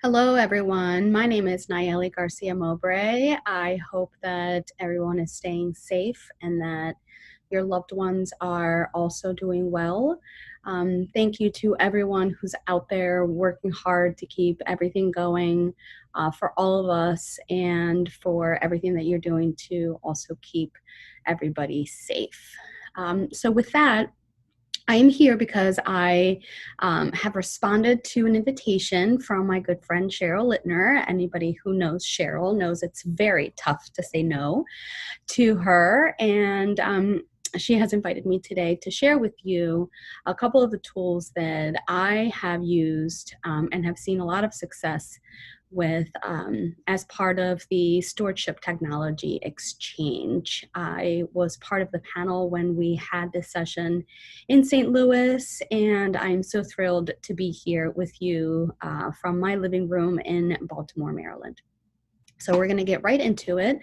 Hello, everyone. My name is Nayeli Garcia Mowbray. I hope that everyone is staying safe and that your loved ones are also doing well. Thank you to everyone who's out there working hard to keep everything going for all of us and for everything that you're doing to also keep everybody safe. So with that, I am here because I have responded to an invitation from my good friend Cheryl Littner. Anybody who knows Cheryl knows it's very tough to say no to her. And she has invited me today to share with you a couple of the tools that I have used and have seen a lot of success with as part of the Stewardship Technology Exchange. I was part of the panel when we had this session in St. Louis, and I'm so thrilled to be here with you from my living room in Baltimore, Maryland. So we're going to get right into it.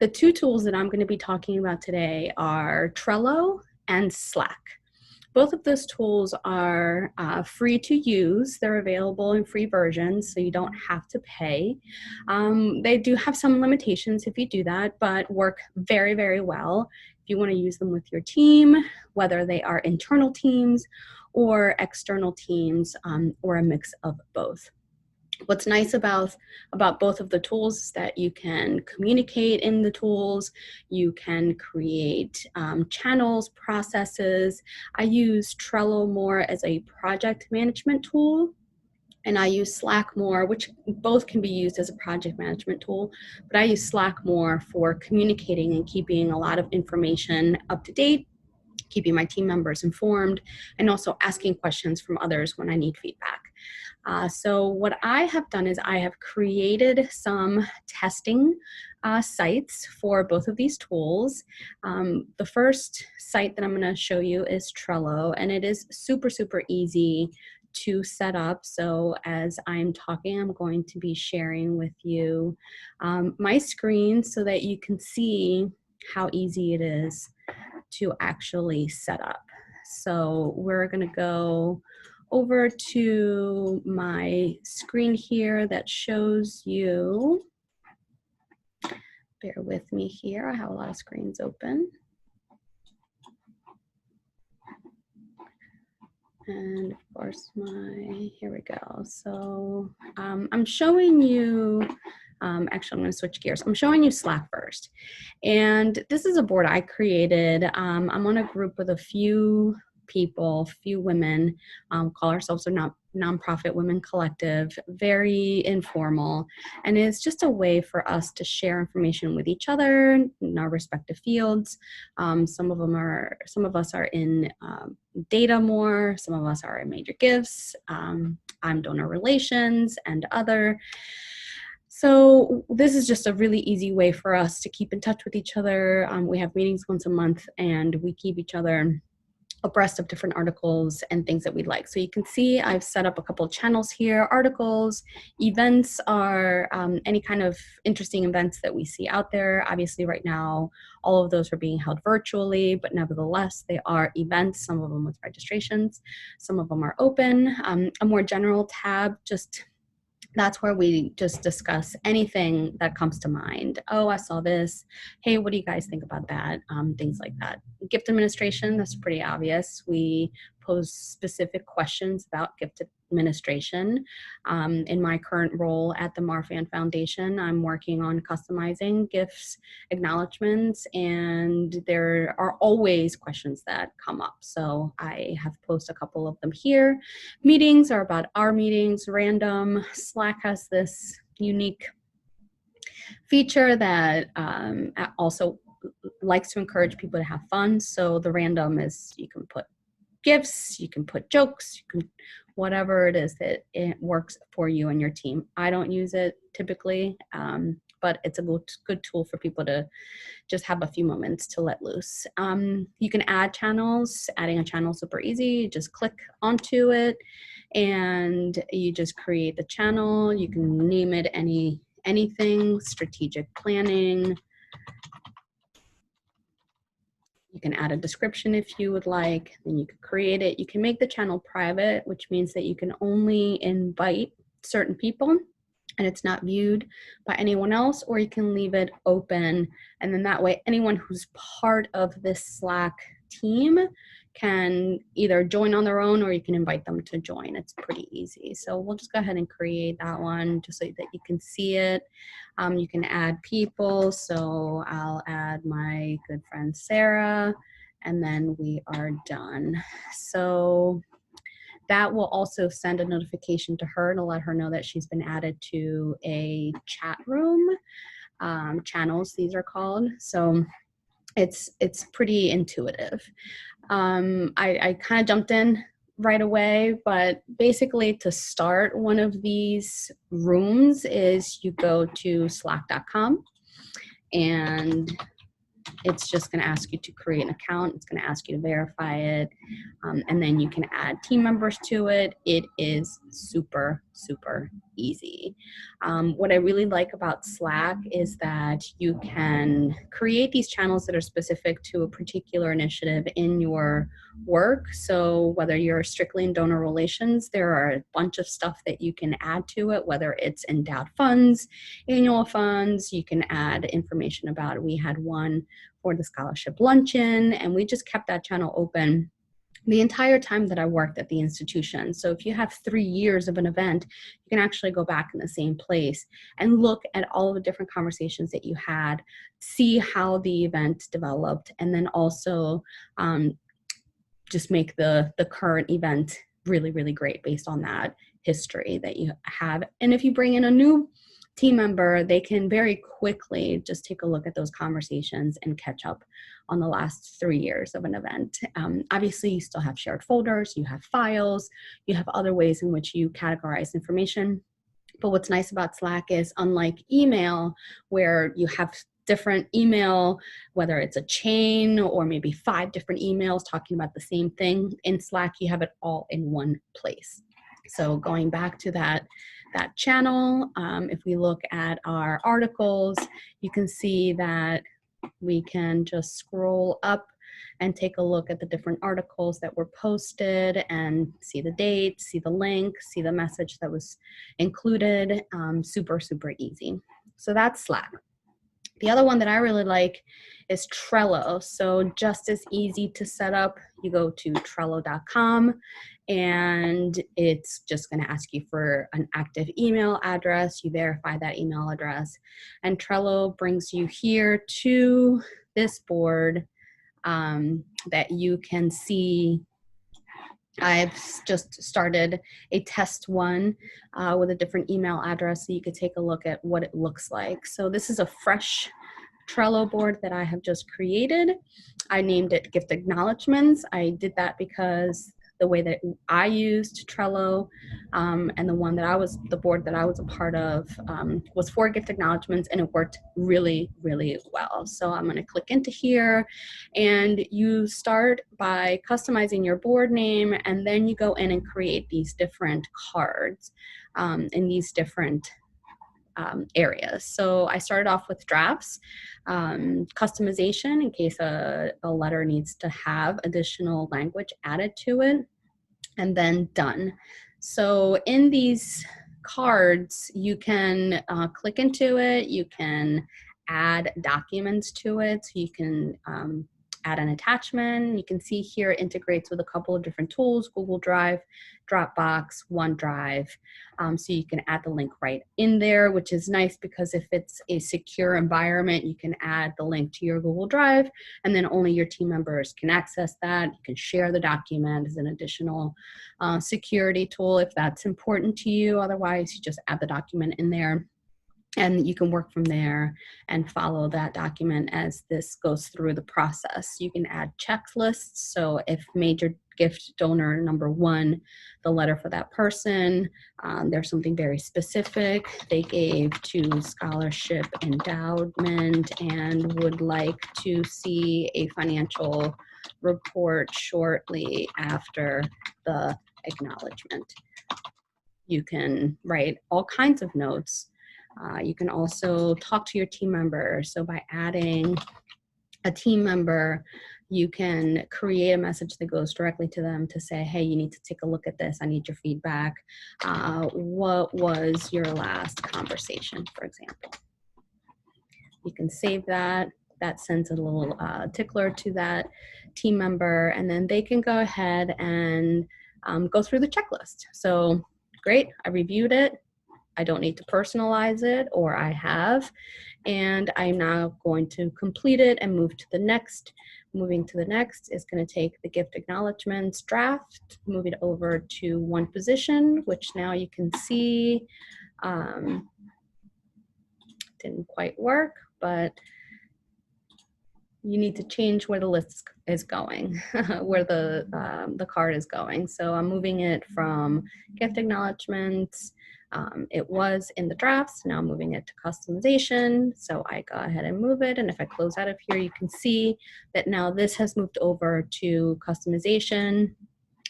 The two tools that I'm going to be talking about today are Trello and Slack. Both of those tools are free to use. They're available in free versions, so you don't have to pay. They do have some limitations if you do that, but work very, very well if you want to use them with your team, whether they are internal teams or external teams, or a mix of both. What's nice about both of the tools is that you can communicate in the tools, you can create channels, processes. I use Trello more as a project management tool, and I use Slack more, which both can be used as a project management tool, but I use Slack more for communicating and keeping a lot of information up to date, keeping my team members informed, and also asking questions from others when I need feedback. So what I have done is I have created some testing sites for both of these tools. The first site that I'm going to show you is Trello, and it is super, super easy to set up. So as I'm talking, I'm going to be sharing with you my screen so that you can see how easy it is to actually set up. So we're going to go over to my screen here that shows you, bear with me here, I have a lot of screens open. And of course here we go. So I'm showing you, actually I'm going to switch gears. I'm showing you Slack first. And this is a board I created. I'm on a group with a few people, few women, call ourselves a nonprofit women collective, very informal. And it's just a way for us to share information with each other in our respective fields. Some of us are in data more, some of us are in major gifts. I'm donor relations and other. So this is just a really easy way for us to keep in touch with each other. We have meetings once a month and we keep each other abreast of different articles and things that we like. So you can see I've set up a couple of channels here. Articles, events are any kind of interesting events that we see out there. Obviously right now, all of those are being held virtually, but nevertheless, they are events, some of them with registrations, some of them are open. A more general tab, that's where we just discuss anything that comes to mind. Oh, I saw this. Hey, what do you guys think about that? Things like that. Gift administration, that's pretty obvious. We pose specific questions about gift administration. In my current role at the Marfan Foundation, I'm working on customizing gifts, acknowledgements, and there are always questions that come up. So I have posted a couple of them here. Meetings are about our meetings, random. Slack has this unique feature that also likes to encourage people to have fun. So the random is you can put gifts, you can put jokes, you can whatever it is that it works for you and your team. I don't use it typically, but it's a good tool for people to just have a few moments to let loose. You can add channels. Adding a channel is super easy. You just click onto it and you just create the channel. You can name it anything, strategic planning. You can add a description if you would like, then you can create it. You can make the channel private, which means that you can only invite certain people. and it's not viewed by anyone else, or you can leave it open. And then that way, anyone who's part of this Slack team can either join on their own, or you can invite them to join. It's pretty easy. So we'll just go ahead and create that one just so that you can see it. You can add people. So I'll add my good friend Sarah, and then we are done. So that will also send a notification to her to let her know that she's been added to a chat room. Channels, these are called. So it's pretty intuitive. I kind of jumped in right away, but basically to start one of these rooms is you go to slack.com, and it's just going to ask you to create an account. It's going to ask you to verify it, and then you can add team members to it. It is super, super easy. What I really like about Slack is that you can create these channels that are specific to a particular initiative in your work. So whether you're strictly in donor relations, there are a bunch of stuff that you can add to it, whether it's endowed funds, annual funds. You can add information about it. We had one for the scholarship luncheon, and we just kept that channel open the entire time that I worked at the institution. So if you have 3 years of an event, you can actually go back in the same place and look at all the different conversations that you had, see how the event developed, and then also just make the current event really, really great based on that history that you have. And if you bring in a new team member, they can very quickly just take a look at those conversations and catch up on the last 3 years of an event. Obviously, you still have shared folders, you have files, you have other ways in which you categorize information. But what's nice about Slack is, unlike email, where you have different email, whether it's a chain or maybe 5 different emails talking about the same thing, in Slack, you have it all in one place. So going back to that channel, if we look at our articles, you can see that we can just scroll up and take a look at the different articles that were posted and see the date, see the link, see the message that was included. Super, super easy. So that's Slack. The other one that I really like is Trello. So just as easy to set up. You go to Trello.com, and it's just going to ask you for an active email address. You verify that email address, and Trello brings you here to this board that you can see. I've just started a test one with a different email address, so you could take a look at what it looks like. So this is a fresh Trello board that I have just created. I named it Gift Acknowledgements. I did that because the way that I used Trello and the board that I was a part of was for gift acknowledgements, and it worked really, really well. So I'm going to click into here, and you start by customizing your board name, and then you go in and create these different cards in these different areas. So I started off with drafts, customization in case a letter needs to have additional language added to it, and then done. So in these cards, you can click into it, you can add documents to it, so you can add an attachment. You can see here it integrates with a couple of different tools: Google Drive, Dropbox, OneDrive. So you can add the link right in there, which is nice because if it's a secure environment, you can add the link to your Google Drive, and then only your team members can access that. You can share the document as an additional security tool if that's important to you. Otherwise, you just add the document in there, and you can work from there and follow that document as this goes through the process. You can add checklists. So if major gift donor number 1, the letter for that person, there's something very specific they gave to scholarship endowment and would like to see a financial report shortly after the acknowledgement. You can write all kinds of notes. You can also talk to your team member. So by adding a team member, You can create a message that goes directly to them to say, hey, you need to take a look at this. I need your feedback. What was your last conversation, for example? You can save that. That sends a little tickler to that team member, and then they can go ahead and go through the checklist. So great, I reviewed it. I don't need to personalize it, or I have, and I'm now going to complete it and move to the next. Moving to the next is going to take the gift acknowledgements draft, move it over to one position, which now you can see didn't quite work, but you need to change where the list is going, where the card is going. So I'm moving it from gift acknowledgements. It was in the drafts, now I'm moving it to customization. So I go ahead and move it. And if I close out of here, you can see that now this has moved over to customization.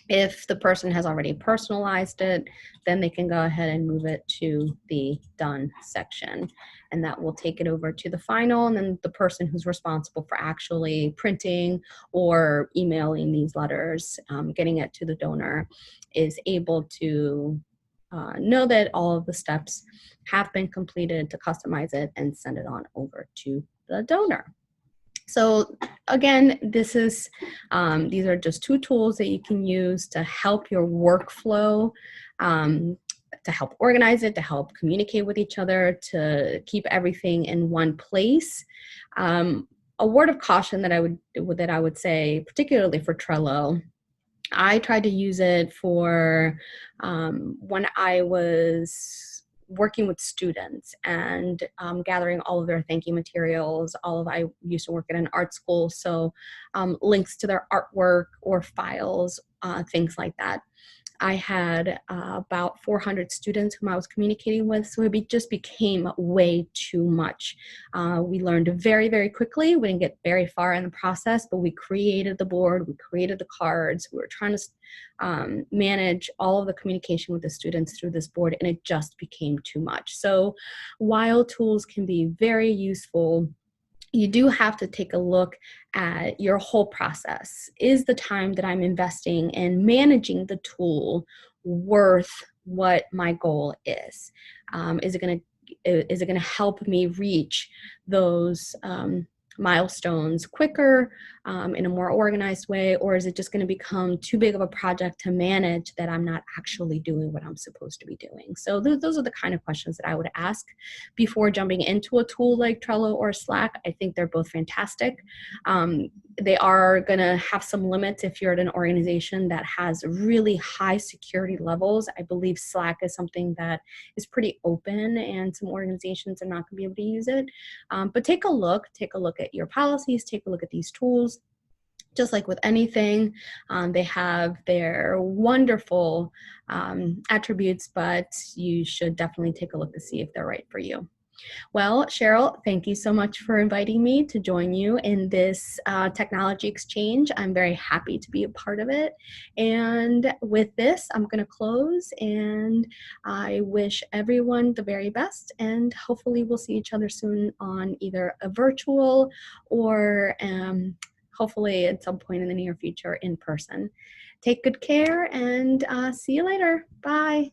If the person has already personalized it, then they can go ahead and move it to the done section. And that will take it over to the final. And then the person who's responsible for actually printing or emailing these letters, getting it to the donor, is able to know that all of the steps have been completed to customize it and send it on over to the donor. So again, these are just two tools that you can use to help your workflow, to help organize it, to help communicate with each other, to keep everything in one place. A word of caution that I would say, particularly for Trello, I tried to use it for when I was working with students and gathering all of their thank you materials. I used to work at an art school, so links to their artwork or files, things like that. I had about 400 students whom I was communicating with, so it just became way too much. We learned very, very quickly. We didn't get very far in the process, but we created the board, we created the cards. We were trying to manage all of the communication with the students through this board, and it just became too much. So while tools can be very useful, you do have to take a look at your whole process. Is the time that I'm investing in managing the tool worth what my goal is? Is it going to help me reach those milestones quicker, in a more organized way, or is it just going to become too big of a project to manage that I'm not actually doing what I'm supposed to be doing? So those are the kind of questions that I would ask before jumping into a tool like Trello or Slack. I think they're both fantastic. They are going to have some limits if you're at an organization that has really high security levels. I believe Slack is something that is pretty open, and some organizations are not going to be able to use it. But take a look at your policies, take a look at these tools. Just like with anything, they have their wonderful attributes, but you should definitely take a look to see if they're right for you. Well, Cheryl, thank you so much for inviting me to join you in this technology exchange. I'm very happy to be a part of it. And with this, I'm going to close, and I wish everyone the very best, and hopefully we'll see each other soon on either a virtual or hopefully at some point in the near future in person. Take good care, and see you later. Bye.